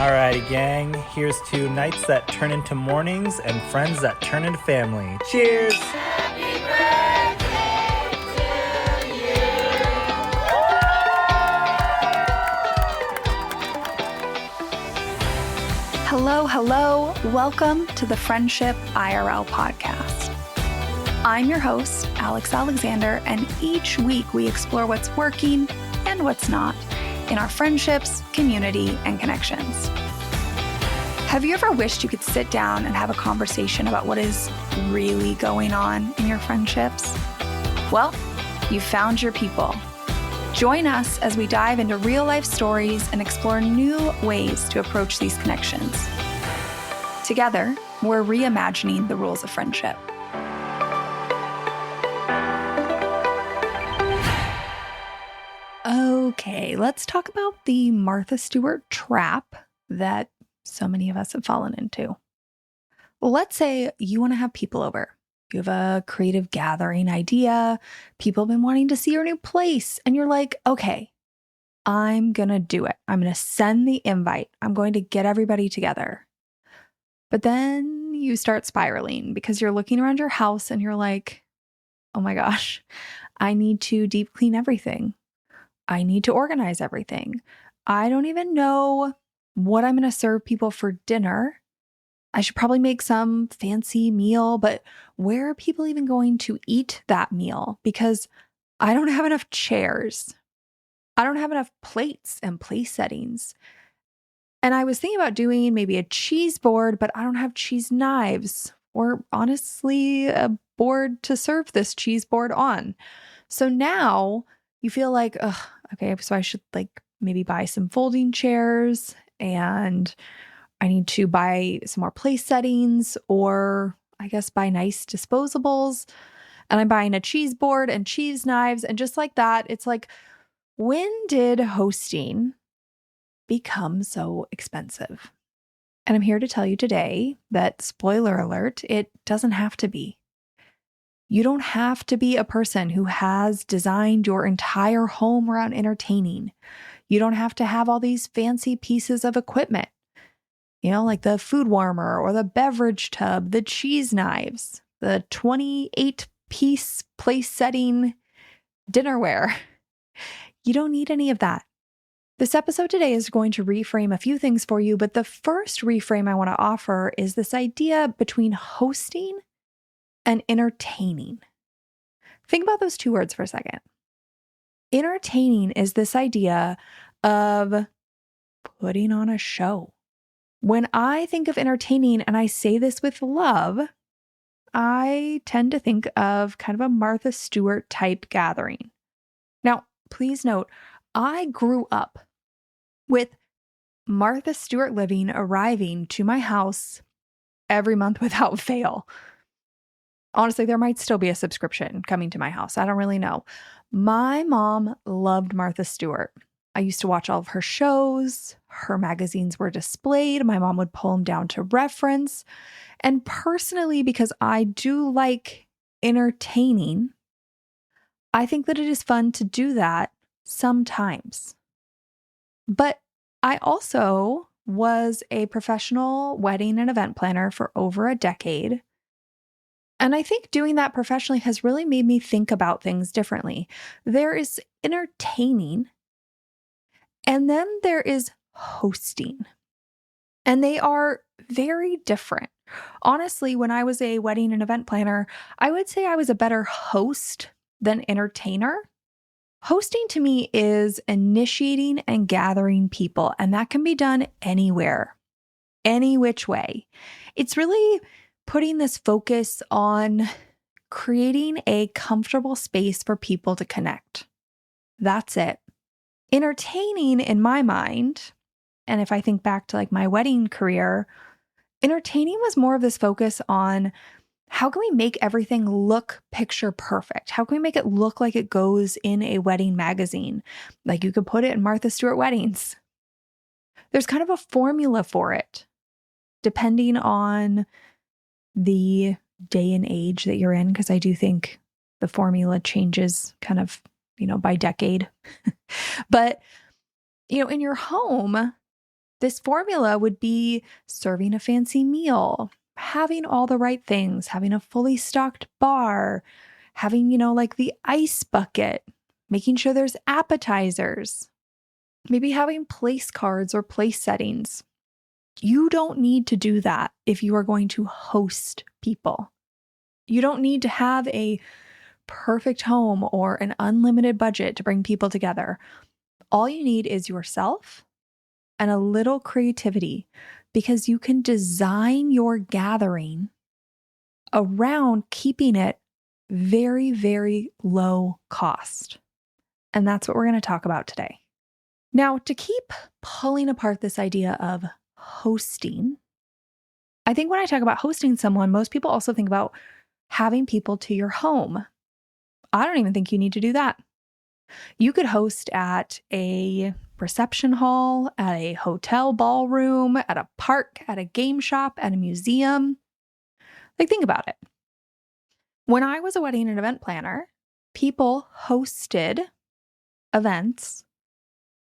Alrighty, gang. Here's to nights that turn into mornings and friends that turn into family. Cheers! Hello. Welcome to the Friendship IRL podcast. I'm your host, Alex Alexander, and each week we explore what's working and what's not in our friendships, community, and connections. Have you ever wished you could sit down and have a conversation about what is really going on in your friendships? Well, you found your people. Join us as we dive into real-life stories and explore new ways to approach these connections. Together, we're reimagining the rules of friendship. Okay, let's talk about the Martha Stewart trap that so many of us have fallen into. Let's say you want to have people over. You have a creative gathering idea. People have been wanting to see your new place. And you're like, okay, I'm going to do it. I'm going to send the invite. I'm going to get everybody together. But then you start spiraling because you're looking around your house and you're like, oh my gosh, I need to deep clean everything. I need to organize everything. I don't even know what I'm going to serve people for dinner. I should probably make some fancy meal, but where are people even going to eat that meal? Because I don't have enough chairs. I don't have enough plates and place settings. And I was thinking about doing maybe a cheese board, but I don't have cheese knives or honestly a board to serve this cheese board on. So now you feel like, okay, so I should maybe buy some folding chairs and I need to buy some more place settings, or I guess buy nice disposables. And I'm buying a cheese board and cheese knives. And just like that, it's like, when did hosting become so expensive? And I'm here to tell you today that, spoiler alert, it doesn't have to be. You don't have to be a person who has designed your entire home around entertaining. You don't have to have all these fancy pieces of equipment. Like the food warmer or the beverage tub, the cheese knives, the 28-piece place setting dinnerware. You don't need any of that. This episode today is going to reframe a few things for you, but the first reframe I want to offer is this idea between hosting and entertaining. Think about those two words for a second. Entertaining is this idea of putting on a show. When I think of entertaining, and I say this with love, I tend to think of kind of a Martha Stewart type gathering. Now, please note, I grew up with Martha Stewart living arriving to my house every month without fail. Honestly, there might still be a subscription coming to my house. I don't really know. My mom loved Martha Stewart. I used to watch all of her shows. Her magazines were displayed. My mom would pull them down to reference. And personally, because I do like entertaining, I think that it is fun to do that sometimes. But I also was a professional wedding and event planner for over a decade. And I think doing that professionally has really made me think about things differently. There is entertaining, and then there is hosting. And they are very different. Honestly, when I was a wedding and event planner, I would say I was a better host than entertainer. Hosting to me is initiating and gathering people, and that can be done anywhere, any which way. It's really putting this focus on creating a comfortable space for people to connect. That's it. Entertaining, in my mind, and if I think back to my wedding career, entertaining was more of this focus on how can we make everything look picture perfect? How can we make it look like it goes in a wedding magazine? Like you could put it in Martha Stewart weddings. There's kind of a formula for it, depending on the day and age that you're in, because I do think the formula changes kind of, by decade. But, in your home, This formula would be serving a fancy meal, having all the right things, having a fully stocked bar, having, like the ice bucket, making sure there's appetizers, maybe having place cards or place settings. You don't need to do that if you are going to host people. You don't need to have a perfect home or an unlimited budget to bring people together. All you need is yourself and a little creativity, because you can design your gathering around keeping it very, very low cost. And that's what we're going to talk about today. Now, to keep pulling apart this idea of hosting, I think when I talk about hosting someone, most people also think about having people to your home. I don't even think you need to do that. You could host at a reception hall, at a hotel ballroom, at a park, at a game shop, at a museum. Like, think about it. When I was a wedding and event planner, people hosted events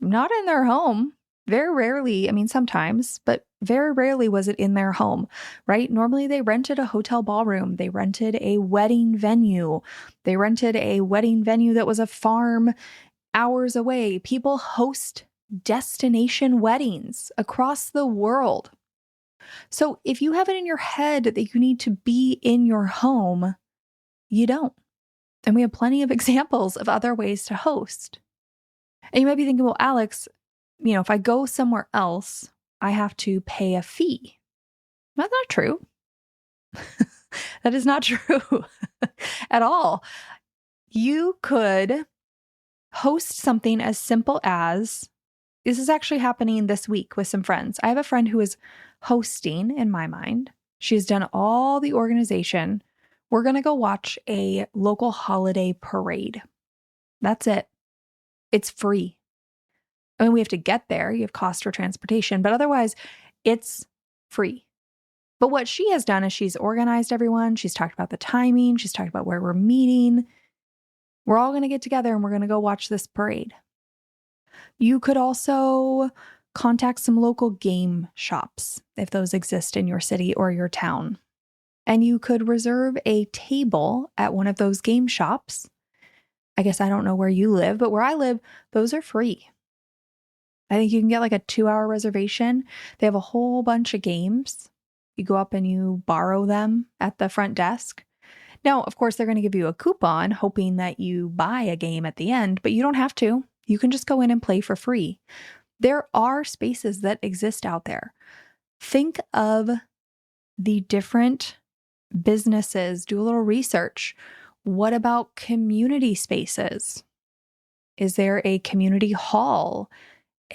not in their home. Very rarely, sometimes, but very rarely was it in their home, right? Normally they rented a hotel ballroom. They rented a wedding venue. They rented a wedding venue that was a farm hours away. People host destination weddings across the world. So if you have it in your head that you need to be in your home, you don't. And we have plenty of examples of other ways to host. And you might be thinking, well, Alex, if I go somewhere else, I have to pay a fee. That's not true. That is not true at all. You could host something as simple as, this is actually happening this week with some friends. I have a friend who is hosting in my mind. She's done all the organization. We're going to go watch a local holiday parade. That's it. It's free. We have to get there. You have cost for transportation, but otherwise it's free. But what she has done is she's organized everyone. She's talked about the timing. She's talked about where we're meeting. We're all going to get together and we're going to go watch this parade. You could also contact some local game shops if those exist in your city or your town. And you could reserve a table at one of those game shops. I guess I don't know where you live, but where I live, those are free. I think you can get like a 2-hour reservation. They have a whole bunch of games. You go up and you borrow them at the front desk. Now, of course, they're going to give you a coupon hoping that you buy a game at the end, but you don't have to. You can just go in and play for free. There are spaces that exist out there. Think of the different businesses. Do a little research. What about community spaces? Is there a community hall?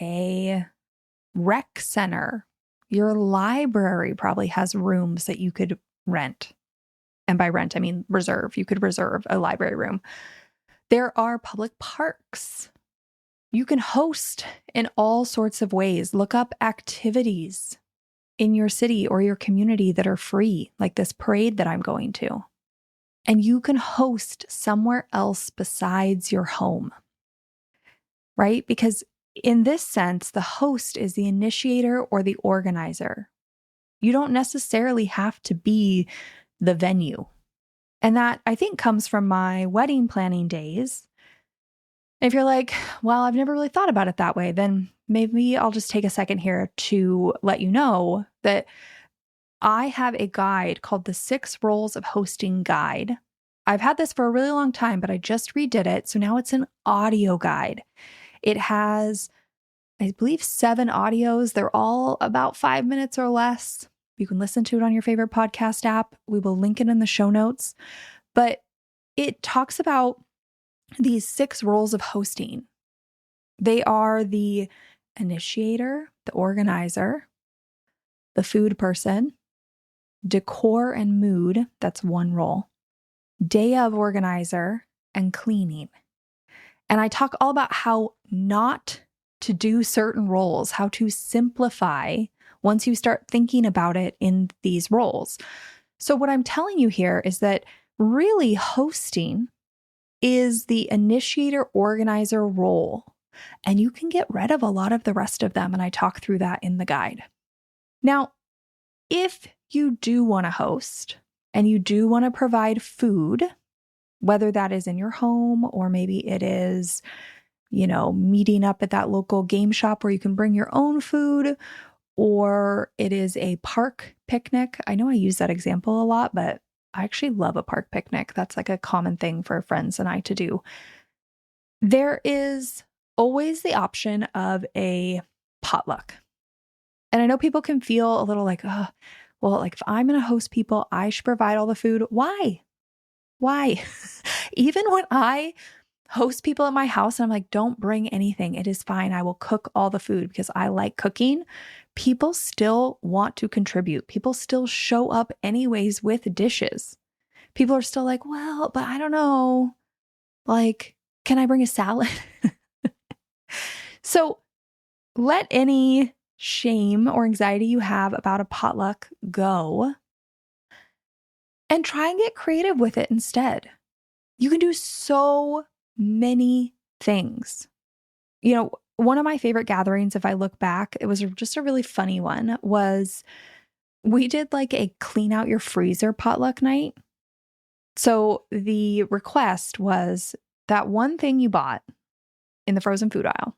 A rec center? Your library probably has rooms that you could rent. And by rent, I mean reserve. You could reserve a library room. There are public parks. You can host in all sorts of ways. Look up activities in your city or your community that are free, like this parade that I'm going to. And you can host somewhere else besides your home, right? Because in this sense, the host is the initiator or the organizer. You don't necessarily have to be the venue. And that, I think, comes from my wedding planning days. If you're like, well, I've never really thought about it that way, then maybe I'll just take a second here to let you know that I have a guide called the 6 Roles of Hosting Guide. I've had this for a really long time, but I just redid it. So now it's an audio guide. It has, I believe, 7 audios. They're all about 5 minutes or less. You can listen to it on your favorite podcast app. We will link it in the show notes. But it talks about these 6 roles of hosting. They are the initiator, the organizer, the food person, decor and mood, that's 1 role, day of organizer, and cleaning. And I talk all about how not to do certain roles, how to simplify once you start thinking about it in these roles. So what I'm telling you here is that really hosting is the initiator organizer role. and you can get rid of a lot of the rest of them. And I talk through that in the guide. Now, if you do want to host and you do want to provide food, whether that is in your home or maybe it is, meeting up at that local game shop where you can bring your own food, or it is a park picnic. I know I use that example a lot, but I actually love a park picnic. That's like a common thing for friends and I to do. There is always the option of a potluck. And I know people can feel a little like, oh, well, like if I'm going to host people, I should provide all the food. Why? Even when I host people at my house and I'm like, don't bring anything. It is fine. I will cook all the food because I like cooking. People still want to contribute. People still show up anyways with dishes. People are still like, well, but I don't know. Like, can I bring a salad? So let any shame or anxiety you have about a potluck go and try and get creative with it instead. You can do so many things. One of my favorite gatherings, if I look back, it was just a really funny one, was we did like a clean out your freezer potluck night. So the request was that one thing you bought in the frozen food aisle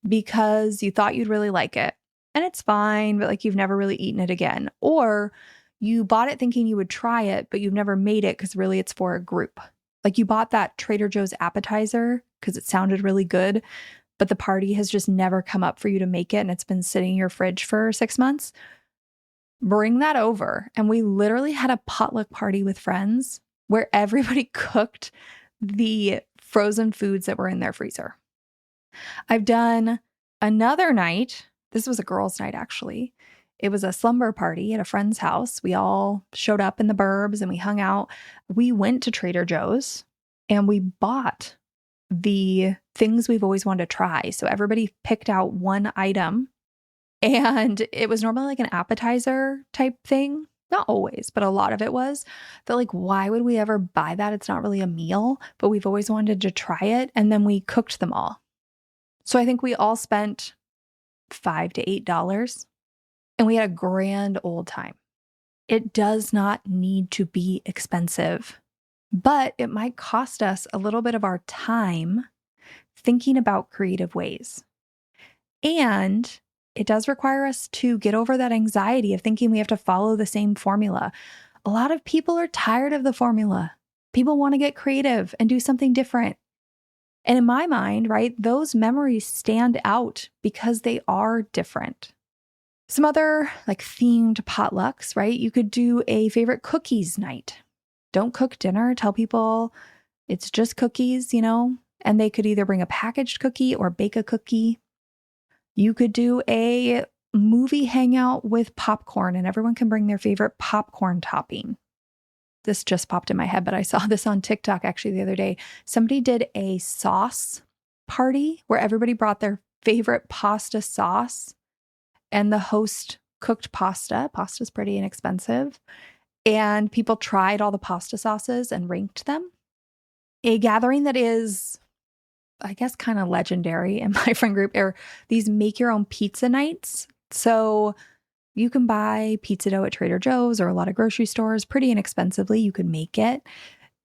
because you thought you'd really like it. And it's fine, but like you've never really eaten it again. Or you bought it thinking you would try it, but you've never made it because really it's for a group. Like you bought that Trader Joe's appetizer because it sounded really good, but the party has just never come up for you to make it and it's been sitting in your fridge for 6 months. Bring that over. And we literally had a potluck party with friends where everybody cooked the frozen foods that were in their freezer. I've done another night. This was a girls' night, actually. It was a slumber party at a friend's house. We all showed up in the burbs and we hung out. We went to Trader Joe's and we bought the things we've always wanted to try. So everybody picked out one item and it was normally like an appetizer type thing. Not always, but a lot of it was. That like, why would we ever buy that? It's not really a meal, but we've always wanted to try it. And then we cooked them all. So I think we all spent $5 to $8 and we had a grand old time. It does not need to be expensive, but it might cost us a little bit of our time thinking about creative ways. And it does require us to get over that anxiety of thinking we have to follow the same formula. A lot of people are tired of the formula. People want to get creative and do something different. And in my mind, right, those memories stand out because they are different. Some other like themed potlucks, right? You could do a favorite cookies night. Don't cook dinner. Tell people it's just cookies, and they could either bring a packaged cookie or bake a cookie. You could do a movie hangout with popcorn and everyone can bring their favorite popcorn topping. This just popped in my head, but I saw this on TikTok actually the other day. Somebody did a sauce party where everybody brought their favorite pasta sauce and the host cooked pasta. Pasta's pretty inexpensive. And people tried all the pasta sauces and ranked them. A gathering that is, I guess, kind of legendary in my friend group are these make your own pizza nights. So you can buy pizza dough at Trader Joe's or a lot of grocery stores pretty inexpensively. You could make it.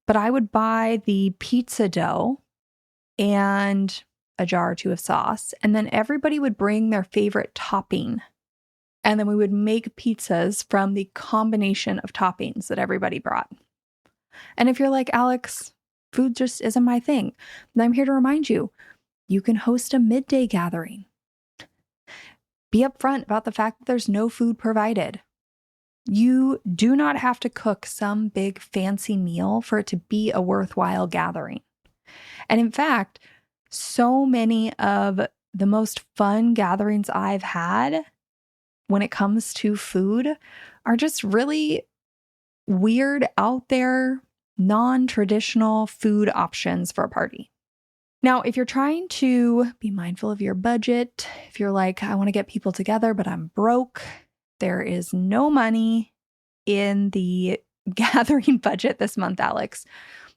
But I would buy the pizza dough and a jar or two of sauce. And then everybody would bring their favorite topping. And then we would make pizzas from the combination of toppings that everybody brought. And if you're like, Alex, food just isn't my thing, then I'm here to remind you, you can host a midday gathering. Be upfront about the fact that there's no food provided. You do not have to cook some big fancy meal for it to be a worthwhile gathering. And in fact, so many of the most fun gatherings I've had when it comes to food are just really weird, out there, non-traditional food options for a party. Now, if you're trying to be mindful of your budget, if you're like, I want to get people together, but I'm broke, there is no money in the gathering budget this month, Alex.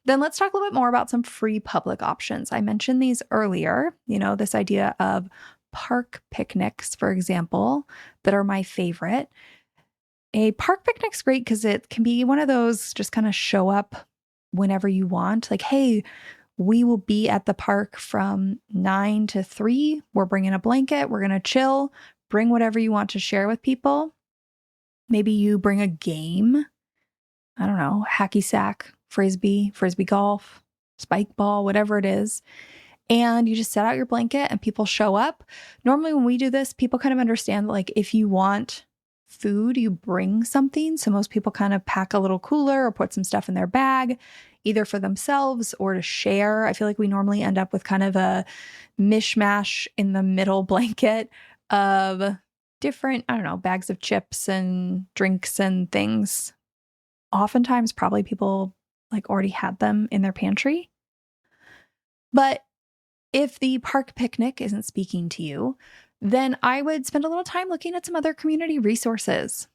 Then let's talk a little bit more about some free public options. I mentioned these earlier, this idea of park picnics, for example, that are my favorite. A park picnic's great because it can be one of those just kind of show up whenever you want. Like, hey, we will be at the park from 9 to 3. We're bringing a blanket. We're going to chill. Bring whatever you want to share with people. Maybe you bring a game. I don't know, hacky sack, frisbee golf, spike ball, whatever it is. And you just set out your blanket and people show up. Normally when we do this, people kind of understand, like, if you want food, you bring something. So most people kind of pack a little cooler or put some stuff in their bag, either for themselves or to share. I feel like we normally end up with kind of a mishmash in the middle blanket of different, I don't know, bags of chips and drinks and things. Oftentimes, probably people like already had them in their pantry. But if the park picnic isn't speaking to you, then I would spend a little time looking at some other community resources.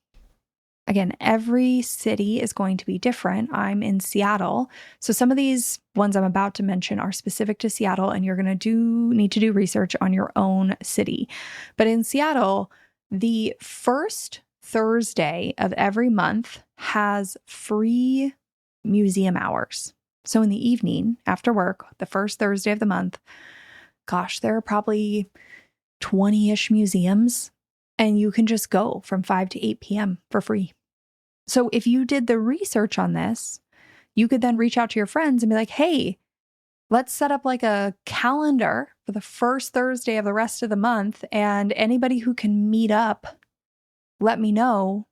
Again, every city is going to be different. I'm in Seattle, so some of these ones I'm about to mention are specific to Seattle, and you're going to need to do research on your own city. But in Seattle, the first Thursday of every month has free museum hours. So in the evening after work, the first Thursday of the month, gosh, there are probably 20-ish museums, and you can just go from 5 to 8 p.m. for free. So if you did the research on this, you could then reach out to your friends and be like, hey, let's set up like a calendar for the first Thursday of the rest of the month, and anybody who can meet up, let me know.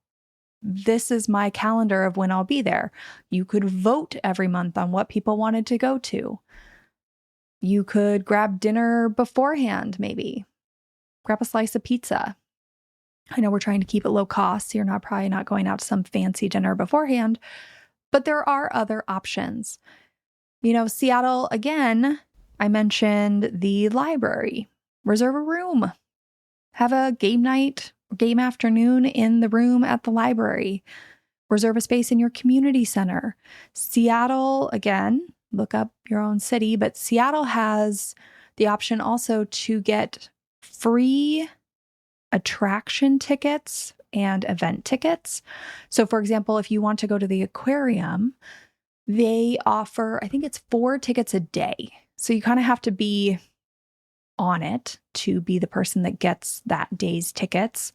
This is my calendar of when I'll be there. You could vote every month on what people wanted to go to. You could grab dinner beforehand, maybe. Grab a slice of pizza. I know we're trying to keep it low cost, so you're probably not going out to some fancy dinner beforehand, but there are other options. Seattle, again, I mentioned the library. Reserve a room. Have a game night, game afternoon in the room at the library. Reserve a space in your community center. Seattle, again, look up your own city, but Seattle has the option also to get free attraction tickets and event tickets. So for example, if you want to go to the aquarium, they offer, I think it's 4 tickets a day. So you kind of have to be on it to be the person that gets that day's tickets.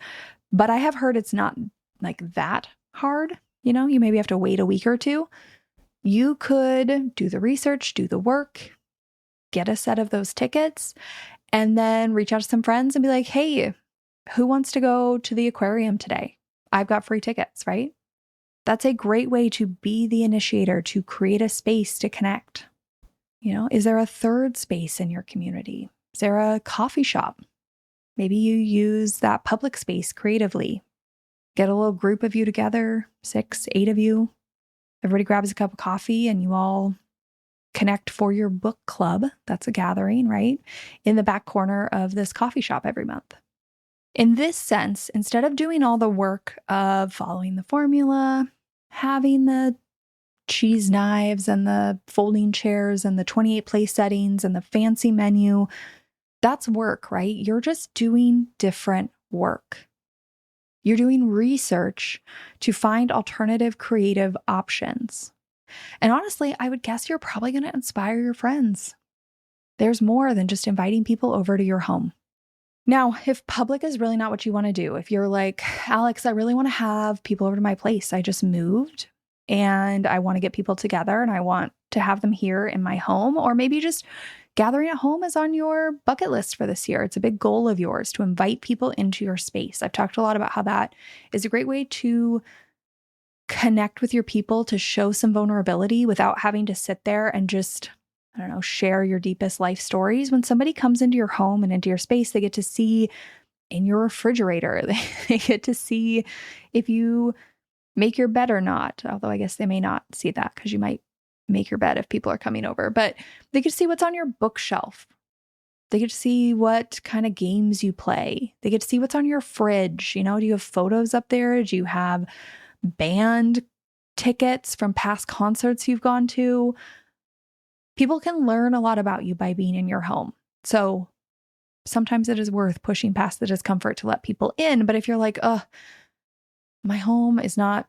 But I have heard it's not like that hard. You maybe have to wait a week or two. You could do the research, do the work, get a set of those tickets, and then reach out to some friends and be like, hey, who wants to go to the aquarium today? I've got free tickets, right? That's a great way to be the initiator, to create a space to connect. Is there a third space in your community? Is there a coffee shop? Maybe you use that public space creatively. Get a little group of you together, 6, 8 of you. Everybody grabs a cup of coffee and you all connect for your book club. That's a gathering, right? In the back corner of this coffee shop every month. In this sense, instead of doing all the work of following the formula, having the cheese knives and the folding chairs and the 28 place settings and the fancy menu, that's work, right? You're just doing different work. You're doing research to find alternative creative options. And honestly, I would guess you're probably going to inspire your friends. There's more than just inviting people over to your home. Now, if public is really not what you want to do, if you're like, Alex, I really want to have people over to my place. I just moved and I want to get people together and I want to have them here in my home, or maybe just gathering at home is on your bucket list for this year. It's a big goal of yours to invite people into your space. I've talked a lot about how that is a great way to connect with your people, to show some vulnerability without having to sit there and just, share your deepest life stories. When somebody comes into your home and into your space, they get to see in your refrigerator. They get to see if you make your bed or not. Although I guess they may not see that because you might make your bed if people are coming over. But they get to see what's on your bookshelf. They get to see what kind of games you play. They get to see what's on your fridge. Do you have photos up there? Do you have band tickets from past concerts you've gone to? People can learn a lot about you by being in your home. So sometimes it is worth pushing past the discomfort to let people in. But if you're like, my home is not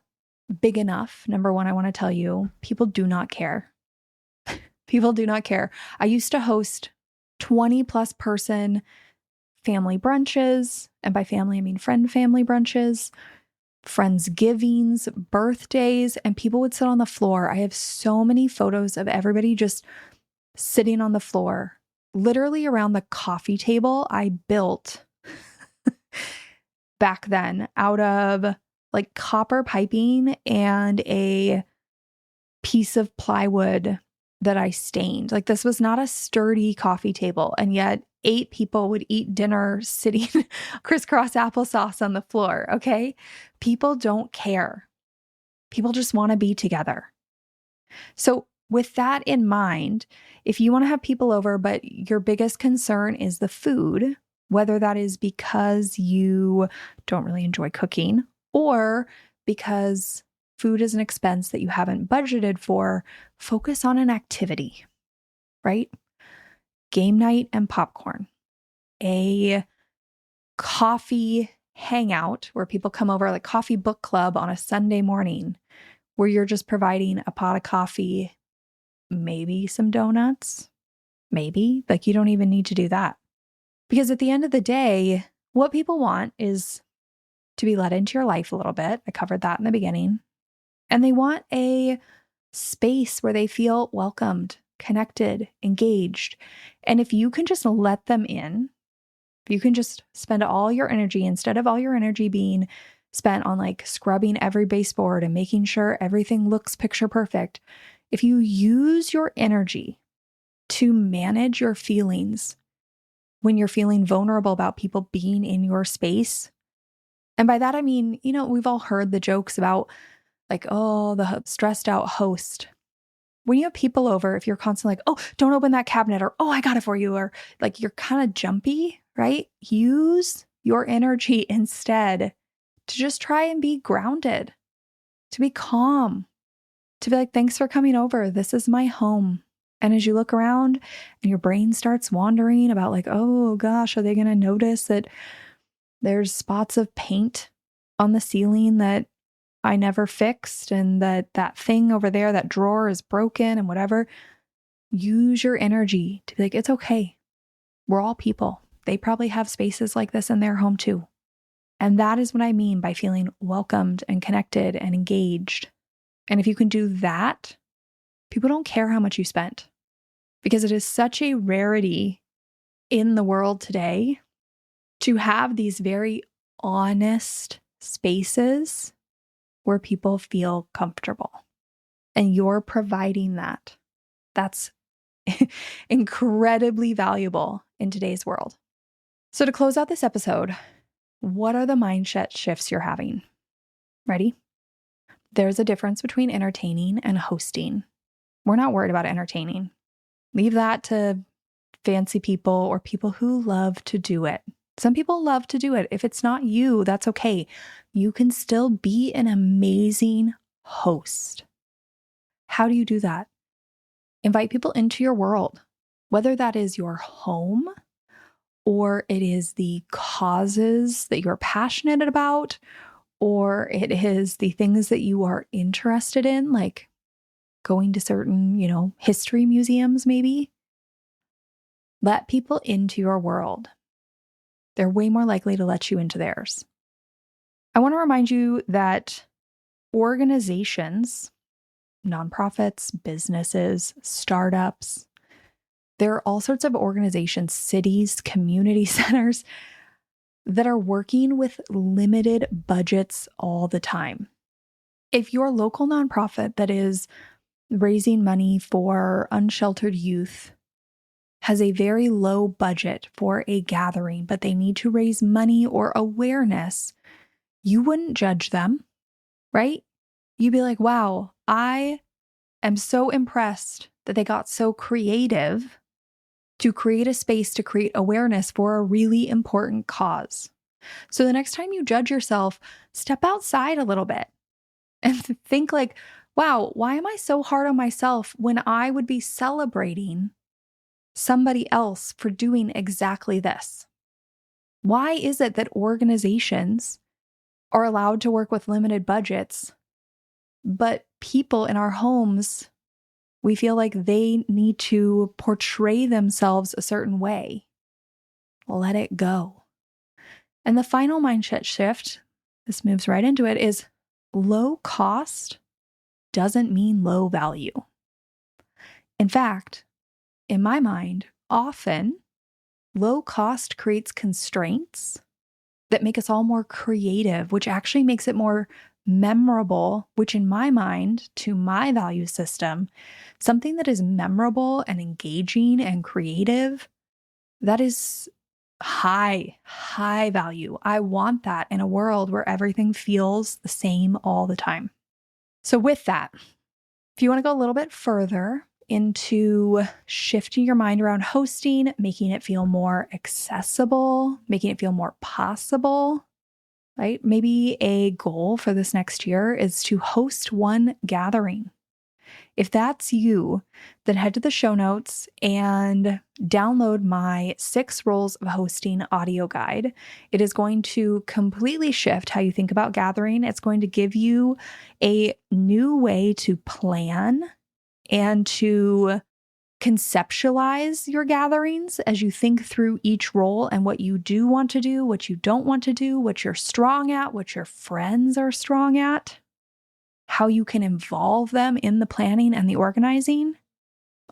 big enough, number one, I want to tell you, people do not care. People do not care. I used to host 20 plus person family brunches. And by family, I mean friend family brunches, Friendsgivings, birthdays, and people would sit on the floor. I have so many photos of everybody just sitting on the floor, literally around the coffee table I built back then out of like copper piping and a piece of plywood that I stained. Like this was not a sturdy coffee table. And yet 8 people would eat dinner sitting crisscross applesauce on the floor. Okay. People don't care. People just want to be together. So with that in mind, if you want to have people over, but your biggest concern is the food, whether that is because you don't really enjoy cooking or because food is an expense that you haven't budgeted for, focus on an activity, right? Game night and popcorn, a coffee hangout where people come over, like coffee book club on a Sunday morning, where you're just providing a pot of coffee, maybe some donuts, maybe, like you don't even need to do that. Because at the end of the day, what people want is to be let into your life a little bit. I covered that in the beginning. And they want a space where they feel welcomed, connected, engaged. And if you can just let them in, if you can just spend all your energy, instead of all your energy being spent on like scrubbing every baseboard and making sure everything looks picture perfect, if you use your energy to manage your feelings when you're feeling vulnerable about people being in your space, and by that I mean, we've all heard the jokes about like, oh, the stressed out host. When you have people over, if you're constantly like, oh, don't open that cabinet, or oh, I got it for you, or like you're kind of jumpy, right? Use your energy instead to just try and be grounded, to be calm, to be like, thanks for coming over. This is my home. And as you look around and your brain starts wandering about like, oh gosh, are they going to notice that there's spots of paint on the ceiling that I never fixed, and that thing over there, that drawer is broken and whatever? Use your energy to be like, it's okay. We're all people. They probably have spaces like this in their home too. And that is what I mean by feeling welcomed and connected and engaged. And if you can do that, people don't care how much you spent, because it is such a rarity in the world today to have these very honest spaces where people feel comfortable. And you're providing that. That's incredibly valuable in today's world. So to close out this episode, what are the mindset shifts you're having? Ready? There's a difference between entertaining and hosting. We're not worried about entertaining. Leave that to fancy people or people who love to do it. Some people love to do it. If it's not you, that's okay. You can still be an amazing host. How do you do that? Invite people into your world, whether that is your home or it is the causes that you're passionate about, or it is the things that you are interested in, like going to certain, history museums maybe. Let people into your world. They're way more likely to let you into theirs. I want to remind you that organizations, nonprofits, businesses, startups, there are all sorts of organizations, cities, community centers that are working with limited budgets all the time. If your local nonprofit that is raising money for unsheltered youth has a very low budget for a gathering, but they need to raise money or awareness, you wouldn't judge them, right? You'd be like, wow, I am so impressed that they got so creative to create a space to create awareness for a really important cause. So the next time you judge yourself, step outside a little bit and think like, wow, why am I so hard on myself when I would be celebrating somebody else for doing exactly this? Why is it that organizations are allowed to work with limited budgets, but people in our homes, we feel like they need to portray themselves a certain way? Let it go. And the final mindset shift, this moves right into it, is low cost doesn't mean low value. In fact, in my mind, often low cost creates constraints that make us all more creative, which actually makes it more memorable, which in my mind, to my value system, something that is memorable and engaging and creative, that is high value. I want that in a world where everything feels the same all the time. So with that, if you want to go a little bit further into shifting your mind around hosting, making it feel more accessible, making it feel more possible, right? Maybe a goal for this next year is to host one gathering. If that's you, then head to the show notes and download my 6 Rules of Hosting audio guide. It is going to completely shift how you think about gathering. It's going to give you a new way to plan and to conceptualize your gatherings as you think through each role and what you do want to do, what you don't want to do, what you're strong at, what your friends are strong at, how you can involve them in the planning and the organizing.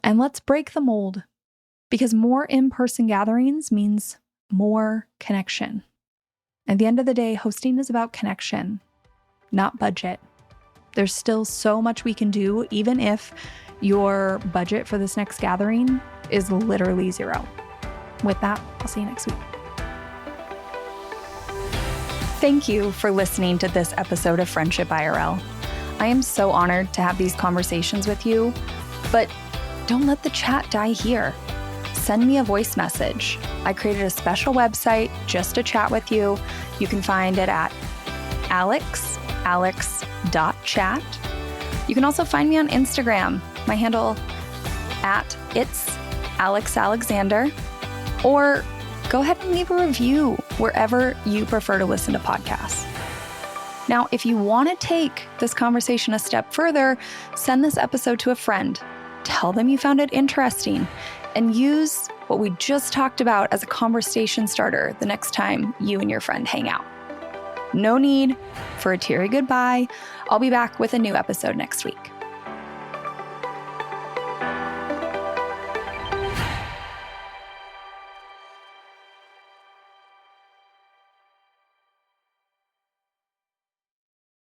And let's break the mold, because more in-person gatherings means more connection. At the end of the day, hosting is about connection, not budget. There's still so much we can do, even if your budget for this next gathering is literally 0. With that, I'll see you next week. Thank you for listening to this episode of Friendship IRL. I am so honored to have these conversations with you, but don't let the chat die here. Send me a voice message. I created a special website just to chat with you. You can find it at alex.chat. You can also find me on Instagram. My handle at it's Alex Alexander, or go ahead and leave a review wherever you prefer to listen to podcasts. Now, if you want to take this conversation a step further, send this episode to a friend. Tell them you found it interesting and use what we just talked about as a conversation starter the next time you and your friend hang out. No need for a teary goodbye. I'll be back with a new episode next week.